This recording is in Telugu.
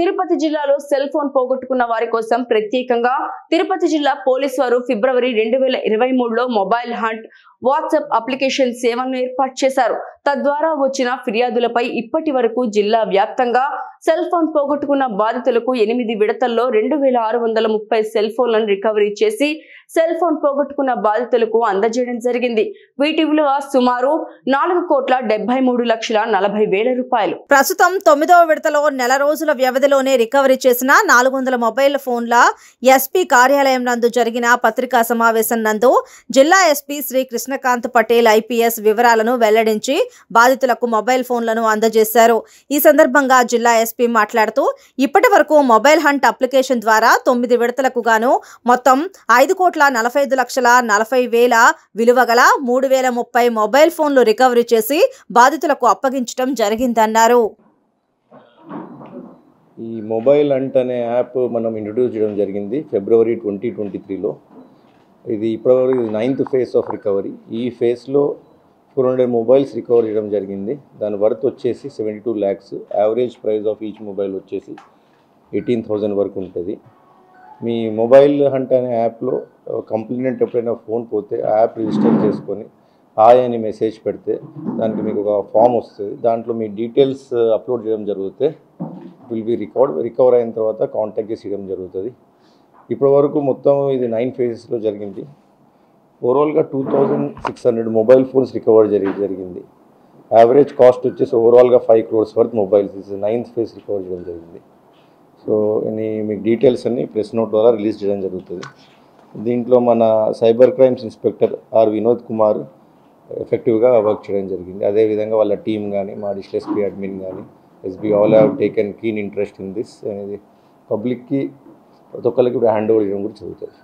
తిరుపతి జిల్లాలో సెల్ ఫోన్ పోగొట్టుకున్న వారి కోసం ప్రత్యేకంగా తిరుపతి జిల్లా పోలీసు వారు ఫిబ్రవరి 2023లో మొబైల్ హంట్ వాట్సాప్ అప్లికేషన్ సేవను ఏర్పాటు చేశారు. తద్వారా వచ్చిన ఫిర్యాదులపై ఇప్పటి వరకు జిల్లా వ్యాప్తంగా సెల్ ఫోన్ పోగొట్టుకున్న బాధితులకు 8 విడతల్లో 2630 సెల్ ఫోన్లను రికవరీ చేసి సెల్ ఫోన్ పోగొట్టుకున్న బాధితులకు అందజేయడం జరిగింది. వీటి విలువ సుమారు 4,73,40,000 రూపాయలు. ప్రస్తుతం 9వ విడతలో నెల రోజుల వ్యవధిలోనే రికవరీ చేసిన 400 మొబైల్ ఫోన్ల ఎస్పీ కార్యాలయం నందు జరిగిన పత్రికా సమావేశం నందు జిల్లా ఎస్పీ శ్రీ కృష్ణకాంత్ పటేల్ ఐపీఎస్ వివరాలను వెల్లడించి బాధితులకు మొబైల్ ఫోన్లను అందజేశారు. ఈ సందర్భంగా జిల్లా ఎస్పీ మాట్లాడుతూ ఇప్పటి వరకు మొబైల్ హంట్ అప్లికేషన్ ద్వారా 9 విడతలకు గాను మొత్తం 5,45,40,000 విలువ గల 3,030 మొబైల్ ఫోన్లు రికవరీ చేసి బాధితులకు అప్పగించడం జరిగిందన్నారు. ఈ మొబైల్ హంట్ అనే యాప్ మనం ఇంట్రొడ్యూస్ చేయడం జరిగింది ఫిబ్రవరి 2023లో. ఇది ఇప్పటివరకు 9th ఫేజ్ ఆఫ్ రికవరీ. ఈ ఫేజ్లో 400 మొబైల్స్ రికవర్ చేయడం జరిగింది. దాని వర్త్ వచ్చేసి 72 lakhs. Average price of each mobile వచ్చేసి 18,000 వరకు ఉంటుంది. మీ మొబైల్ హంట్ అనే యాప్లో కంప్లైంట్ ఎప్పుడైనా ఫోన్ పోతే ఆ యాప్ రిజిస్టర్ చేసుకొని హాయ్ అని మెసేజ్ పెడితే దానికి మీకు ఒక ఫామ్ వస్తుంది. దాంట్లో మీ డీటెయిల్స్ అప్లోడ్ చేయడం జరిగితే విల్ బి రికవర్ అయిన తర్వాత కాంటాక్ట్ చేసి ఇవ్వడం జరుగుతుంది. ఇప్పటి వరకు మొత్తం ఇది 9 phases జరిగింది. ఓవరాల్గా 2,600 మొబైల్ ఫోన్స్ రికవర్ జరిగింది. యావరేజ్ కాస్ట్ వచ్చేసి ఓవరాల్గా 5 crores వర్త్ మొబైల్స్. ఇది 9th phase రికవర్ చేయడం జరిగింది. సో మీకు డీటెయిల్స్ అన్ని ప్రెస్ నోట్ ద్వారా రిలీజ్ చేయడం జరుగుతుంది. దీంట్లో మన cyber crimes inspector R Vinod Kumar ఎఫెక్టివ్గా వర్క్ చేయడం జరిగింది. అదేవిధంగా వాళ్ళ టీం కానీ మా డిస్ట్రిక్ట్ ఎస్పీ అడ్మిన్ కానీ SB all have taken keen interest in this అనేది పబ్లిక్కి ప్రతి ఒక్కరికి హ్యాండ్ ఓవర్ చేయడం కూడా జరుగుతుంది.